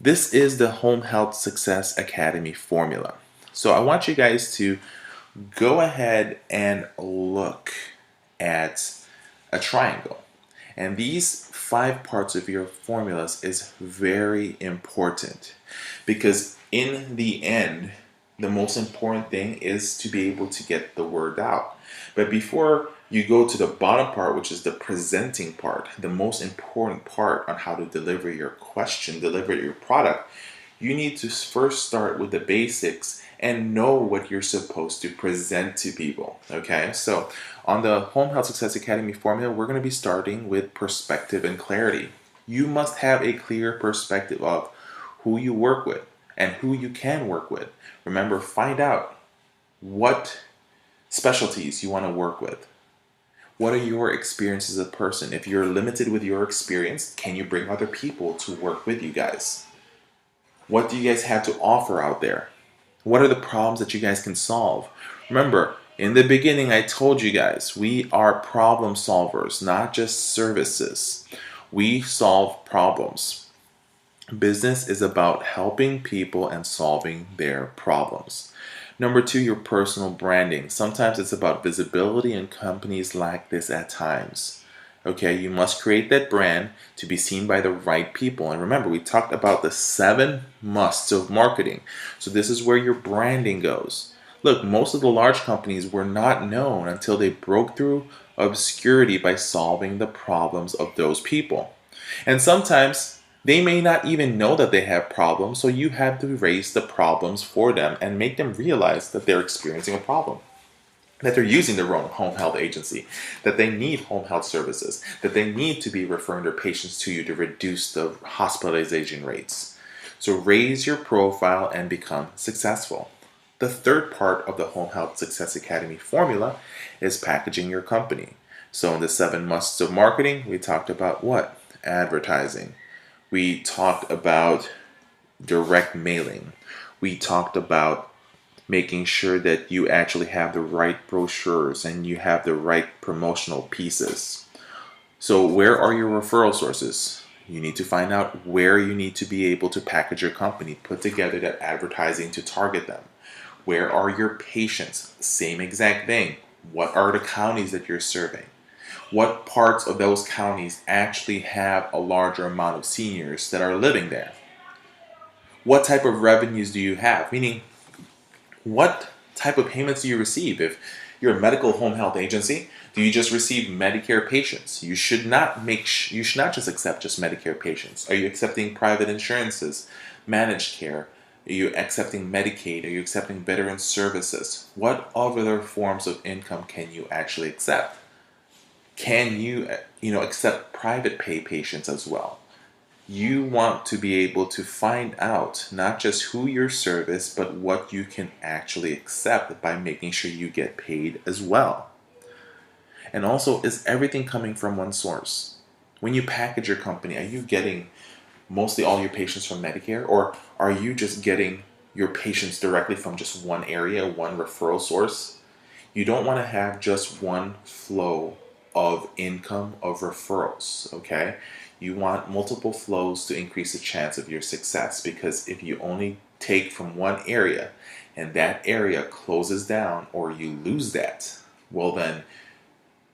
This is the Home Health Success Academy formula. So I want you guys to go ahead and look at a triangle. And these 5 parts of your formulas is very important because in the end, the most important thing is to be able to get the word out. But before you go to the bottom part, which is the presenting part, the most important part on how to deliver your question, deliver your product, you need to first start with the basics and know what you're supposed to present to people. Okay, so on the Home Health Success Academy formula, we're going to be starting with perspective and clarity. You must have a clear perspective of who you work with and who you can work with. Remember, find out what specialties you want to work with. What are your experiences as a person? If you're limited with your experience, can you bring other people to work with you guys? What do you guys have to offer out there? What are the problems that you guys can solve? Remember, in the beginning, I told you guys, we are problem solvers, not just services. We solve problems. Business is about helping people and solving their problems. Number 2, your personal branding. Sometimes it's about visibility, and companies lack this at times. Okay, you must create that brand to be seen by the right people. And remember, we talked about the 7 musts of marketing. So this is where your branding goes. Look, most of the large companies were not known until they broke through obscurity by solving the problems of those people. And sometimes they may not even know that they have problems, so you have to raise the problems for them and make them realize that they're experiencing a problem, that they're using their own home health agency, that they need home health services, that they need to be referring their patients to you to reduce the hospitalization rates. So raise your profile and become successful. The third part of the Home Health Success Academy formula is packaging your company. So in the 7 musts of marketing, we talked about what? Advertising. We talked about direct mailing. We talked about making sure that you actually have the right brochures and you have the right promotional pieces. So where are your referral sources? You need to find out where you need to be able to package your company, put together that advertising to target them. Where are your patients? Same exact thing. What are the counties that you're serving? What parts of those counties actually have a larger amount of seniors that are living there? What type of revenues do you have? Meaning, what type of payments do you receive? If you're a medical home health agency, do you just receive Medicare patients? You should not just accept just Medicare patients. Are you accepting private insurances, managed care? Are you accepting Medicaid? Are you accepting veteran services? What other forms of income can you actually accept? Can you, accept private pay patients as well? You want to be able to find out not just who your service, but what you can actually accept by making sure you get paid as well. And also, is everything coming from one source? When you package your company, are you getting mostly all your patients from Medicare, or are you just getting your patients directly from just one area, one referral source? You don't want to have just one flow of income of referrals, okay? You want multiple flows to increase the chance of your success, because if you only take from one area and that area closes down or you lose that, well then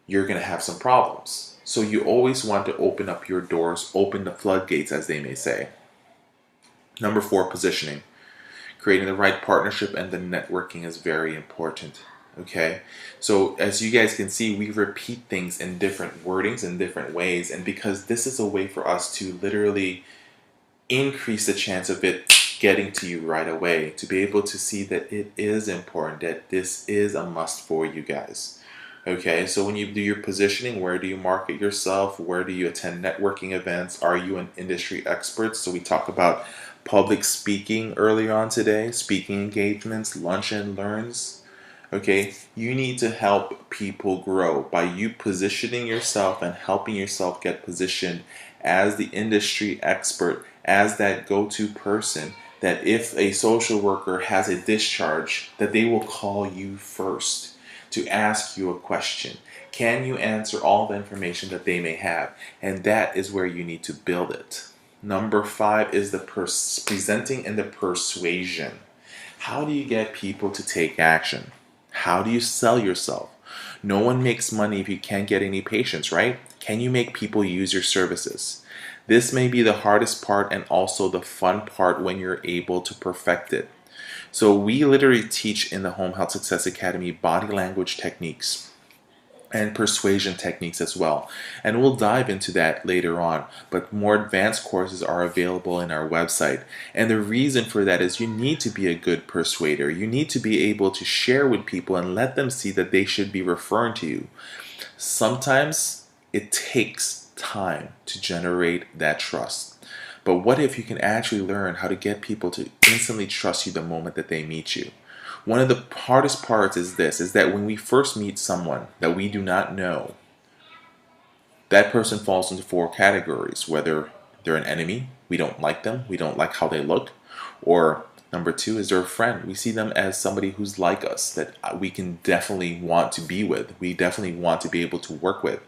you're going to have some problems. So you always want to open up your doors, open the floodgates, as they may say. Number 4, positioning. Creating the right partnership and the networking is very important. Okay, so as you guys can see, we repeat things in different wordings in different ways, and because this is a way for us to literally increase the chance of it getting to you right away, to be able to see that it is important, that this is a must for you guys. Okay, so when you do your positioning, where do you market yourself? Where do you attend networking events? Are you an industry expert? So we talk about public speaking earlier on today, speaking engagements, lunch and learns. Okay, you need to help people grow by you positioning yourself and helping yourself get positioned as the industry expert, as that go-to person, that if a social worker has a discharge, that they will call you first to ask you a question. Can you answer all the information that they may have? And that is where you need to build it. Number 5 is the presenting and the persuasion. How do you get people to take action? How do you sell yourself? No one makes money if you can't get any patients, right? Can you make people use your services? This may be the hardest part and also the fun part when you're able to perfect it. So we literally teach in the Home Health Success Academy body language techniques and persuasion techniques as well. And we'll dive into that later on, but more advanced courses are available in our website. And the reason for that is you need to be a good persuader. You need to be able to share with people and let them see that they should be referring to you. Sometimes it takes time to generate that trust. But what if you can actually learn how to get people to instantly trust you the moment that they meet you? One of the hardest parts is this, is that when we first meet someone that we do not know, that person falls into 4 categories, whether they're an enemy, we don't like them, we don't like how they look, or number 2 is they're a friend. We see them as somebody who's like us, that we can definitely want to be with, we definitely want to be able to work with.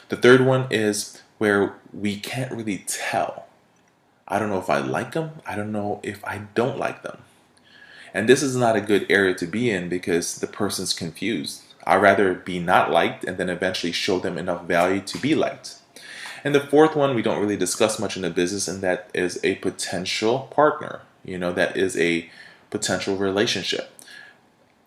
The third one is where we can't really tell. I don't know if I like them, I don't know if I don't like them. And this is not a good area to be in because the person's confused. I'd rather be not liked and then eventually show them enough value to be liked. And the fourth one we don't really discuss much in the business, and that is a potential partner. That is a potential relationship.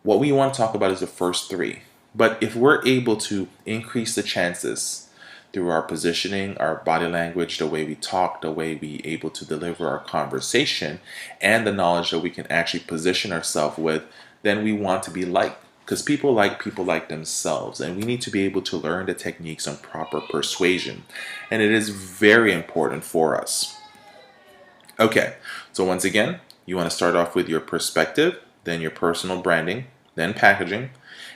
What we want to talk about is the first 3. But if we're able to increase the chances through our positioning, our body language, the way we talk, the way we able to deliver our conversation, and the knowledge that we can actually position ourselves with, then we want to be liked. Because people like themselves, and we need to be able to learn the techniques on proper persuasion. And it is very important for us. Okay, so once again, you want to start off with your perspective, then your personal branding, then packaging,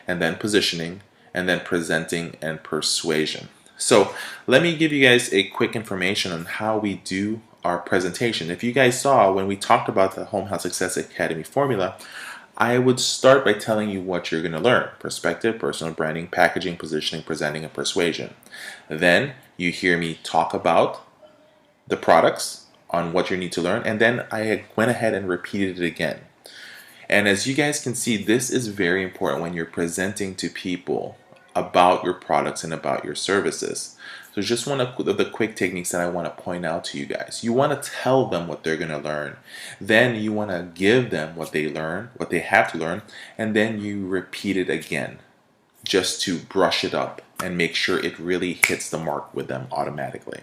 and then positioning, and then presenting and persuasion. So let me give you guys a quick information on how we do our presentation. If you guys saw when we talked about the Home Health Success Academy formula, I would start by telling you what you're going to learn: perspective, personal branding, packaging, positioning, presenting, and persuasion. Then you hear me talk about the products, on what you need to learn, and then I went ahead and repeated it again. And as you guys can see, this is very important when you're presenting to people about your products and about your services. So just one of the quick techniques that I want to point out to you guys. You want to tell them what they're going to learn. Then you want to give them what they learn, what they have to learn, and then you repeat it again just to brush it up and make sure it really hits the mark with them automatically.